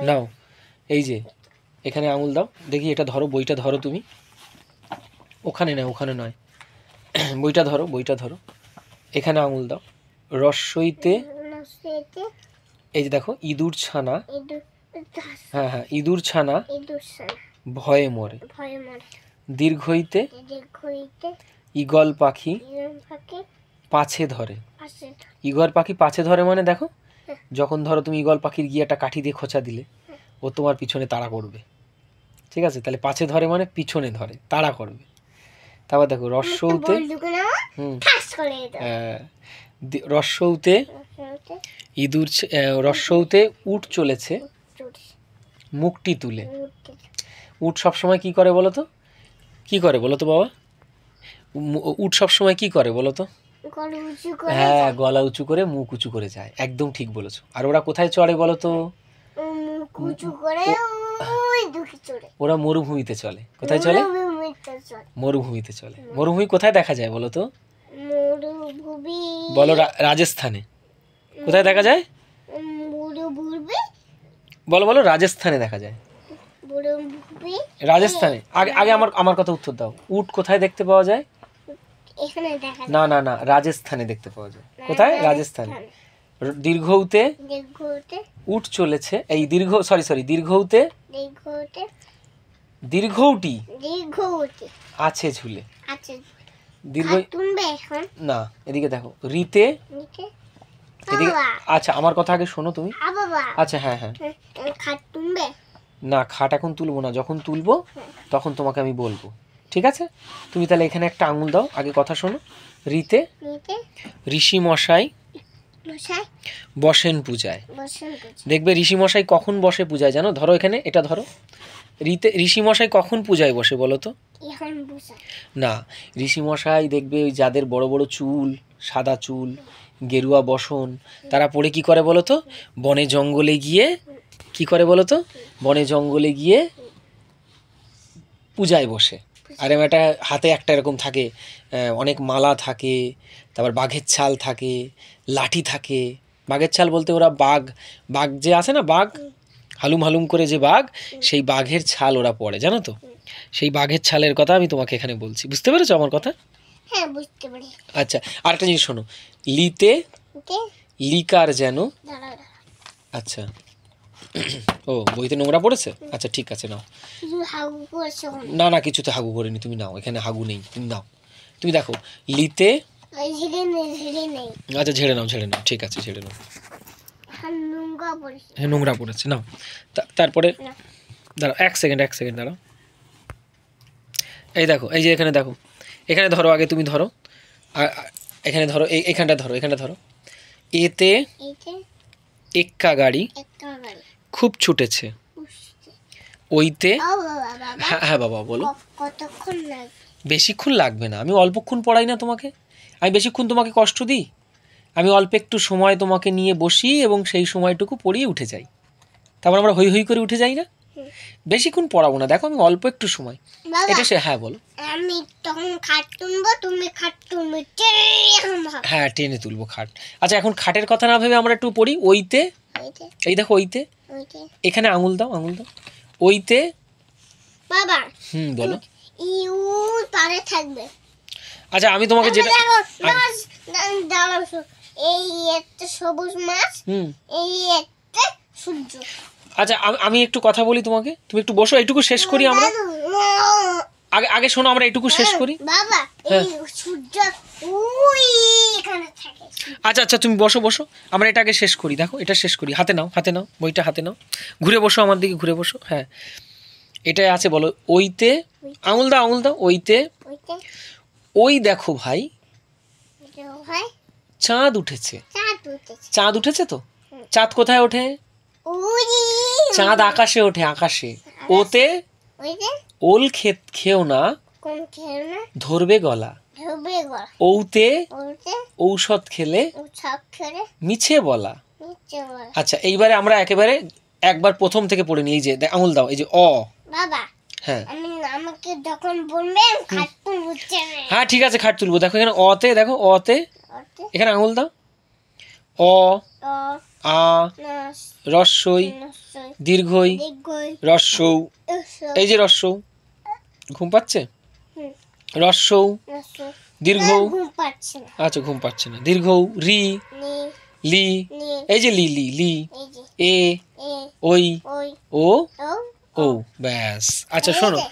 নাও এই যে এখানে আঙুল দাও দেখি, এটা ধরো, বইটা ধরো তুমি, ওখানে না, ওখানে নয়, বইটা ধরো, বইটা ধরো, এখানে আঙুল দাও। রস্বইতে, এই যে দেখো ইঁদুর ছানা, হ্যাঁ হ্যাঁ ইঁদুর ছানা ভয়ে মরে। দীর্ঘইতে ঈগল পাখি পাছে ধরে। ঈগল পাখি পাছে ধরে মানে দেখো, যখন ধরো তুমি ঈগল পাখির গিয়ে একটা কাঠি দিয়ে খোঁচা দিলে, ও তোমার পিছনে তাড়া করবে, ঠিক আছে? তাহলে পাছে ধরে মানে পিছনে ধরে, তাড়া করবে। তারপর দেখো রস্বউতে, রস্বউতে ইঁদুর, রস্বউতে উট চলেছে মুখটি তুলে। উট সবসময় কি করে বলো তো, কি করে বলো তো বাবা? উট সবসময় কি করে বলো তো? হ্যাঁ, গলা উঁচু করে মুখ উঁচু করে যায়, একদম ঠিক বলেছো। আর ওরা কোথায় চড়ে বলো তো? ওরা মরুভূমিতে চলে। কোথায় চলে? মরুভূমিতে চলে। মরুভূমি কোথায় দেখা যায় বলো তো? বলো, রাজস্থানে। কোথায় দেখা যায় বলো? বলো, রাজস্থানে দেখা যায়। রাজস্থানে। আগে আগে আমার কথা উত্তর দাও। উট কোথায় দেখতে পাওয়া যায়? না না না, রাজস্থানে দেখতে পাওয়া যায়। কোথায়? রাজস্থানে। দীর্ঘউতে উট চলেছে, এই দীর্ঘউতে দীর্ঘউটি আছে ঝুলে। দীর্ঘ না, এদিকে দেখো। রিতে, এদিকে, আচ্ছা আমার কথা আগে শোনো তুমি। আচ্ছা হ্যাঁ হ্যাঁ, না খাট এখন তুলবো না, যখন তুলবো তখন তোমাকে আমি বলবো, ঠিক আছে? তুমি তাহলে এখানে একটা আঙুল দাও, আগে কথা শোনো। রিতে ঋষি মশাই বসেন পূজায়। দেখবে ঋষি মশাই কখন বসে পূজায় জানো? ধরো এখানে, এটা ধরো। ঋষি মশাই কখন পূজায় বসে বলো তো? না, ঋষি মশাই দেখবে ওই যাদের বড় বড় চুল, সাদা চুল, গেরুয়া বসন, তারা পরে কি করে বলো তো? বনে জঙ্গলে গিয়ে কি করে বলো তো? বনে জঙ্গলে গিয়ে পূজায় বসে। আর একটা হাতে একটা এরকম থাকে, অনেক মালা থাকে, তারপর বাঘের ছাল থাকে, লাঠি থাকে। বাঘের ছাল বলতে ওরা বাঘ যে আছে না, বাঘ হালুম হালুম করে যে বাঘ, সেই বাঘের ছাল ওরা পরে, জানো তো? সেই বাঘের ছালের কথা আমি তোমাকে এখানে বলছি। বুঝতে পেরেছো আমার কথা? হ্যাঁ, বুঝতে পারি। আচ্ছা, আরেকটা জিনিস শোনো। লিতে লিকার যেন, আচ্ছা ও বইতে নোংরা পড়েছে, আচ্ছা ঠিক আছে নাও। না না, কিছুতে হাগু করিনি, তুমি নাও, এখানে হাগু নেই, তুমি নাও। তুমি দেখো লিতে, আচ্ছা ঝেড়ে নাও, ঠিক আছে ঝেড়ে নাও। হ্যাঁ নোংরা পড়েছে, নাও। তারপরে দাঁড়াও, এক সেকেন্ড দাঁড়াও। এই দেখো, এই যে এখানে দেখো, এখানে ধরো, আগে তুমি ধরো, এখানে ধরো, এখানটা ধরো। এতে এক্কা গাড়ি খুব ছুটেছে। ওইতে, হ্যাঁ বাবা বলো। বেশিক্ষণ লাগবে না, আমি অল্পক্ষণ পড়াই না তোমাকে? আমি বেশিক্ষণ তোমাকে কষ্ট দিই? আমি অল্প একটু সময় তোমাকে নিয়ে বসি এবং সেই সময়টুকু পড়িয়ে উঠে যাই। তারপর আমরা হই হই করে উঠে যাই না? বেশিক্ষণ পড়াবো না, দেখো আমি অল্প একটু সময়। এটা হ্যাঁ বলো। আমি তখন খাট তুলবো, তুমি খাট তুলবে। হ্যাঁ টেনে তুলবো খাট। আচ্ছা এখন খাটের কথা না ভেবে আমরা একটু পড়ি। ওইতে, এই দেখো ওইতে, এখানে আঙুল দাও। ওইতে বাবা, বলো। ইউ তারে থাকবে। আচ্ছা আমি তোমাকে যেটা, এই একটা সবুজ মাছ, এই একটা সূর্য। আচ্ছা আমি একটু কথা বলি তোমাকে, তুমি একটু বসো, এইটুকু শেষ করি আমরা। আগে শোনো, আমরা এইটুকু শেষ করি বাবা। এই সূর্য ওই এখানে থাকে। আচ্ছা তুমি বসো, আমরা এটা আগে শেষ করি। দেখো এটা শেষ করি, হাতে নাও বইটা, হাতে নাও, ঘুরে বসো, আমার দিকে ঘুরে বসো। হ্যাঁ এটাই আছে, বলো। ওইতে, আঙুল দাও। ওইতে ওই দেখো ভাই, চাঁদ উঠেছে। চাঁদ উঠেছে তো? চাঁদ কোথায় ওঠে? চাঁদ আকাশে ওঠে, আকাশে। ওতে ওল খেও না, ধরবে গলা। ওতে ঔষধ খেলে মিছে বলা। আচ্ছা এইবারে আমরা একেবারে একবার প্রথম থেকে পড়ে নিই। এই যে আঙুল দাও, এই যে অ বাবা। হ্যাঁ আমাকে যখন বলবেন খাট তুলবো। হ্যাঁ ঠিক আছে, খাট তুলবো। দেখো এখানে অতে, দেখো অতে, এখানে আঙুল দাও। অ আ রস্বই দীর্ঘই, দীর্ঘই, রস্যৌ, রস্যৌ, এই যে রস্যৌ, ঘুম পাচ্ছে, হুম, রস্যৌ, রস্যৌ, দীর্ঘৌ, ঘুম পাচ্ছে না, আচ্ছা ঘুম পাচ্ছে না, দীর্ঘৌ, রি, নি, লি, নি, এই যে লি লি লি, এই যে এ, এ, ওই, ওই, ও, ও, ও, ব্যাস। আচ্ছা এই শোনো, যে।